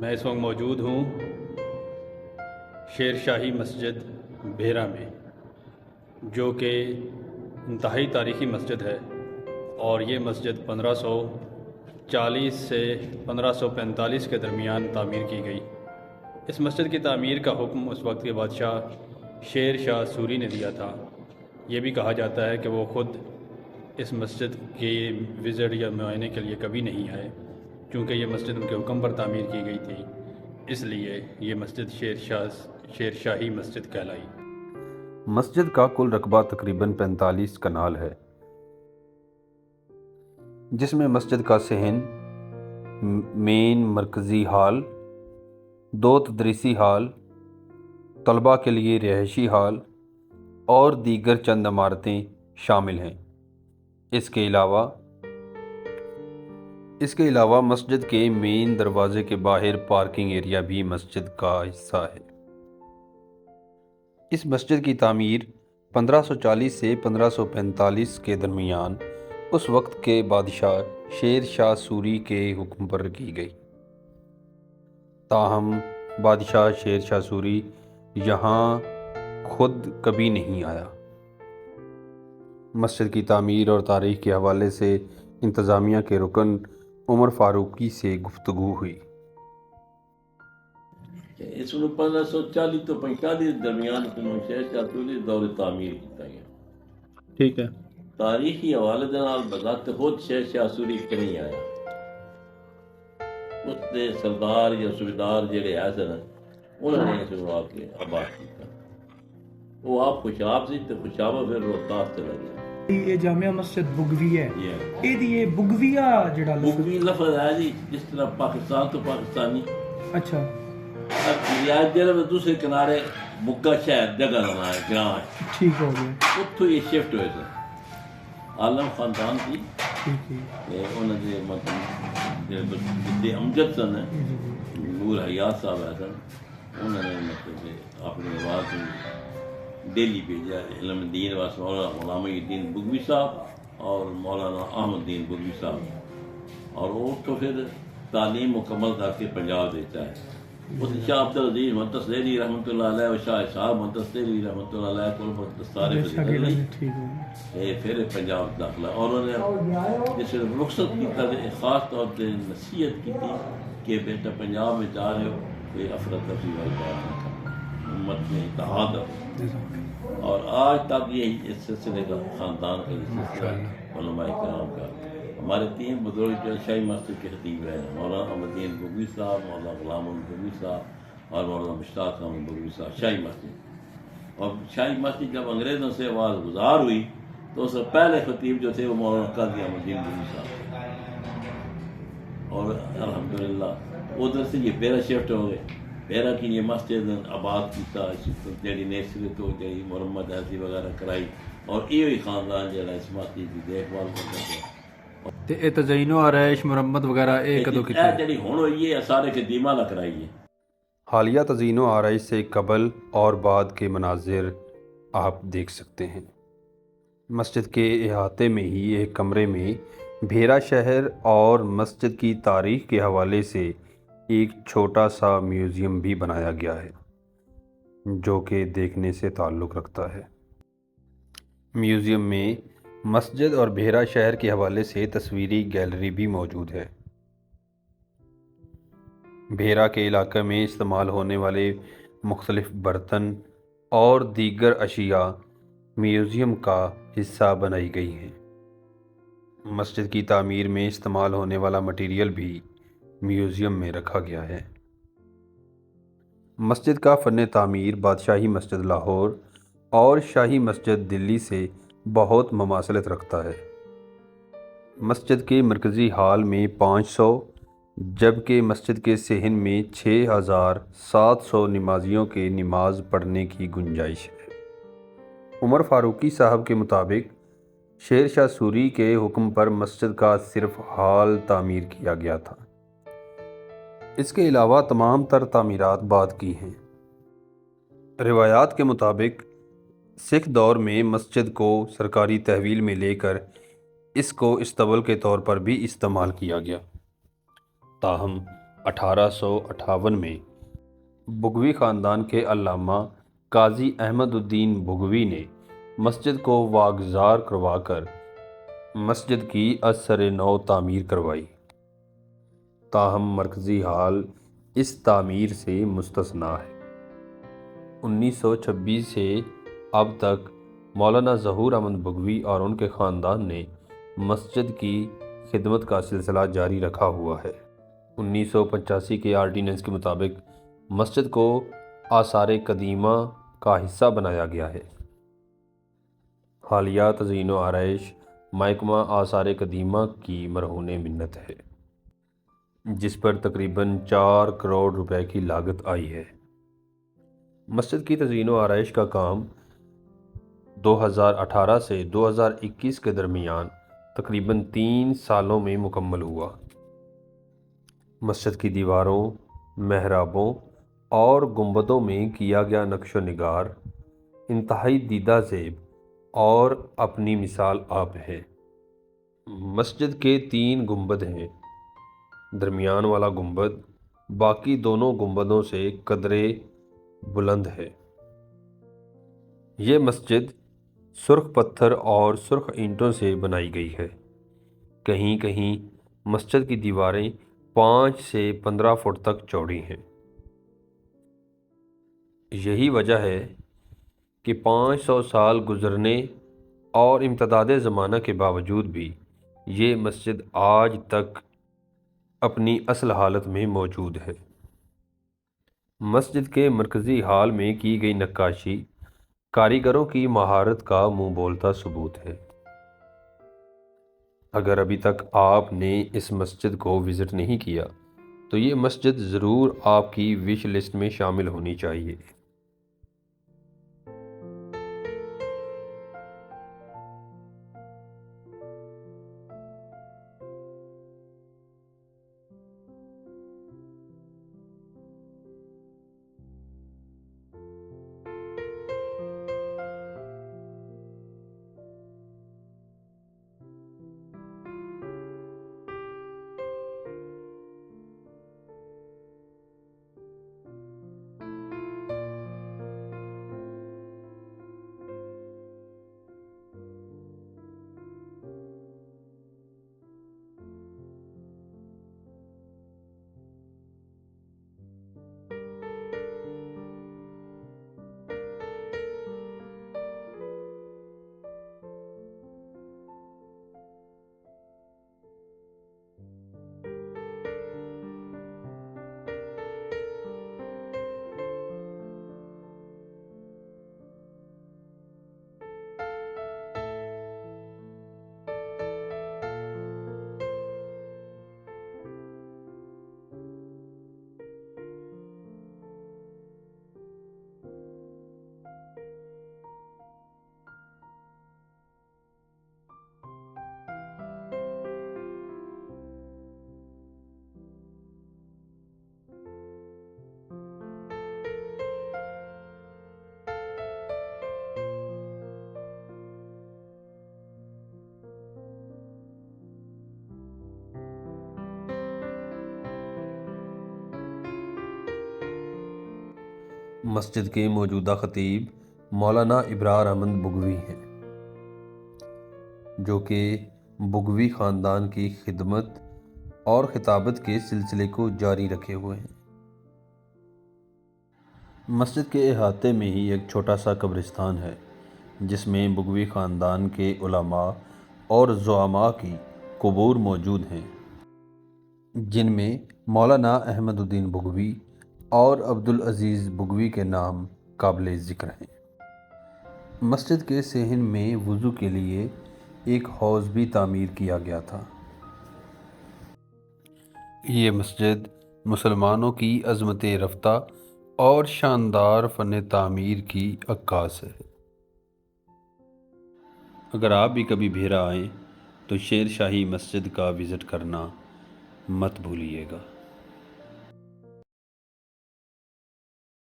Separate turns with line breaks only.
میں اس وقت موجود ہوں شیر شاہی مسجد بھیرا میں، جو کہ انتہائی تاریخی مسجد ہے، اور یہ مسجد 1540 سے 1545 کے درمیان تعمیر کی گئی۔ اس مسجد کی تعمیر کا حکم اس وقت کے بادشاہ شیر شاہ سوری نے دیا تھا۔ یہ بھی کہا جاتا ہے کہ وہ خود اس مسجد کے وزٹ یا معائنے کے لیے کبھی نہیں آئے، کیونکہ یہ مسجد ان کے حکم پر تعمیر کی گئی تھی، اس لیے یہ مسجد شیر شاہی مسجد کہلائی۔
مسجد کا کل رقبہ تقریباً 45 کنال ہے، جس میں مسجد کا صحن، مین مرکزی ہال، 2 تدریسی ہال، طلباء کے لیے رہائشی ہال اور دیگر چند عمارتیں شامل ہیں۔ اس کے علاوہ مسجد کے مین دروازے کے باہر پارکنگ ایریا بھی مسجد کا حصہ ہے۔ اس مسجد کی تعمیر 1540 سے 1545 کے درمیان اس وقت کے بادشاہ شیر شاہ سوری کے حکم پر کی گئی۔ تاہم بادشاہ شیر شاہ سوری یہاں خود کبھی نہیں آیا۔ مسجد کی تعمیر اور تاریخ کے حوالے سے انتظامیہ کے رکن عمر فاروقی سے گفتگو ہوئی۔
اس میں 1540 تو 45 درمیان شیر شاہ سوری دور تعمیر کیتا گیا۔
ٹھیک ہے۔
تاریخی حوالے دے نال بذات خود شیر شاہ سوری نہیں آیا، اس دے سردار یا صوبیدار جڑے ہے سن انہوں نے اس کو آ کے آباد کیا۔ وہ آپ خوشاب سی تو خوشاب پھر روہتاس چلا گیا۔
یہ جامعہ مسجد بگوی ہے، یہ بگویا جڑا
بگوی لفظ ہے جی، جس طرح پاکستان تو پاکستانی،
اچھا
ریاض جرم دوسرے کنارے بگا شہر جگہ لنا ہے، گراں ہے،
ٹھیک ہو گیا،
اتھوں یہ شفٹ ہوئے تھے۔ عالم خاندان کی
ٹھیک ہے،
انہوں نے مطلب جدے امجد سن نور حیات صاحب ہے سن، انہوں نے مطلب اپنے آواز دہلی بھیجا علم دین واسطے مولانا غلام الدین بگوی صاحب اور مولانا احمد الدین بگوی صاحب، اور وہ تو پھر تعلیم مکمل کر کے پنجاب دیتا ہے۔ اس شاہ عبدالعزیز منتصری رحمۃ اللہ علیہ اور شاہ صاحب منتصری رحمۃ اللہ علیہ کو دستارے پھر پنجاب داخلہ، اور انہوں نے جس رخصت کیا خاص طور پہ نصیحت کی تھی کہ بیٹا پنجاب میں جا رہے ہو کوئی افراتفری والی بات نہ کرنا، امت میں اتحاد ہو، اور آج تک یہی اس سلسلے کا خاندان کا یہ سلسلہ علماء کرام کا۔ ہمارے 3 بزرگ جو شاہی مسجد کے خطیب رہے ہیں، مولانا احمد الدین بگوی صاحب، مولانا غلام الدین بگوی صاحب اور مولانا مشتاق احمد بگوی صاحب شاہی مسجد۔ اور شاہی مسجد جب انگریزوں سے آواز گزار ہوئی تو اس سے پہلے خطیب جو تھے وہ مولانا قاضی احمد الدین بگوی صاحب تھے، اور الحمدللہ ادھر سے یہ بیرا شفٹ ہو گئے۔ بیرا کی یہ مسجد آباد کیتا، جڑی نیسری تو جڑی مرمت ایسی وغیرہ کرائی، اور یہ خاندان جڑا اس مسجد کی دیکھ بھال کرتا ہے۔
تے تزئین و آرائش مرمت وغیرہ کدو کی
جڑی ہن ہوئی ہے سارے قدیمہ نہ کرائی ہے۔
حالیہ تزئین و آرائش سے قبل اور بعد کے مناظر آپ دیکھ سکتے ہیں۔ مسجد کے احاطے میں ہی ایک کمرے میں بھیرا شہر اور مسجد کی تاریخ کے حوالے سے ایک چھوٹا سا میوزیم بھی بنایا گیا ہے، جو کہ دیکھنے سے تعلق رکھتا ہے۔ میوزیم میں مسجد اور بھیرا شہر کے حوالے سے تصویری گیلری بھی موجود ہے۔ بھیرا کے علاقے میں استعمال ہونے والے مختلف برتن اور دیگر اشیاء میوزیم کا حصہ بنائی گئی ہیں۔ مسجد کی تعمیر میں استعمال ہونے والا مٹیریل بھی میوزیم میں رکھا گیا ہے۔ مسجد کا فن تعمیر بادشاہی مسجد لاہور اور شاہی مسجد دلی سے بہت مماثلت رکھتا ہے۔ مسجد کے مرکزی ہال میں 500 جبکہ مسجد کے صحن میں 6700 نمازیوں کے نماز پڑھنے کی گنجائش ہے۔ عمر فاروقی صاحب کے مطابق شیر شاہ سوری کے حکم پر مسجد کا صرف ہال تعمیر کیا گیا تھا، اس کے علاوہ تمام تر تعمیرات بعد کی ہیں۔ روایات کے مطابق سکھ دور میں مسجد کو سرکاری تحویل میں لے کر اس کو استبل کے طور پر بھی استعمال کیا گیا، تاہم 1858 میں بگوی خاندان کے علامہ قاضی احمد الدین بگوی نے مسجد کو واگزار کروا کر مسجد کی از سر نو تعمیر کروائی، تاہم مرکزی ہال اس تعمیر سے مستثنیٰ ہے۔ 1926 سے اب تک مولانا ظہور احمد بگوی اور ان کے خاندان نے مسجد کی خدمت کا سلسلہ جاری رکھا ہوا ہے۔ 1985 کے آرڈیننس کے مطابق مسجد کو آثار قدیمہ کا حصہ بنایا گیا ہے۔ حالیہ تزئین و آرائش محکمہ آثار قدیمہ کی مرہون منت ہے، جس پر تقریباً 4 کروڑ روپے کی لاگت آئی ہے۔ مسجد کی تزئین و آرائش کا کام 2018 سے 2021 کے درمیان تقریباً 3 سالوں میں مکمل ہوا۔ مسجد کی دیواروں، محرابوں اور گنبدوں میں کیا گیا نقش و نگار انتہائی دیدہ زیب اور اپنی مثال آپ ہے۔ مسجد کے 3 گنبد ہیں۔ درمیان والا گنبد باقی دونوں گنبدوں سے قدرے بلند ہے۔ یہ مسجد سرخ پتھر اور سرخ اینٹوں سے بنائی گئی ہے۔ کہیں کہیں مسجد کی دیواریں 5 سے 15 فٹ تک چوڑی ہیں۔ یہی وجہ ہے کہ 500 سال گزرنے اور امتداد زمانہ کے باوجود بھی یہ مسجد آج تک اپنی اصل حالت میں موجود ہے۔ مسجد کے مرکزی ہال میں کی گئی نقاشی کاریگروں کی مہارت کا منہ بولتا ثبوت ہے۔ اگر ابھی تک آپ نے اس مسجد کو وزٹ نہیں کیا تو یہ مسجد ضرور آپ کی وش لسٹ میں شامل ہونی چاہیے۔ مسجد کے موجودہ خطیب مولانا ابرار احمد بگوی ہیں، جو کہ بگوی خاندان کی خدمت اور خطابت کے سلسلے کو جاری رکھے ہوئے ہیں۔ مسجد کے احاطے میں ہی ایک چھوٹا سا قبرستان ہے، جس میں بگوی خاندان کے علماء اور زعماء کی قبور موجود ہیں، جن میں مولانا احمد الدین بگوی اور عبدالعزیز بگوی کے نام قابل ذکر ہیں۔ مسجد کے صحن میں وضو کے لیے ایک حوض بھی تعمیر کیا گیا تھا۔ یہ مسجد مسلمانوں کی عظمت رفتہ اور شاندار فن تعمیر کی عکاس ہے۔ اگر آپ بھی کبھی بھیرا آئیں تو شیر شاہی مسجد کا وزٹ کرنا مت بھولیے گا۔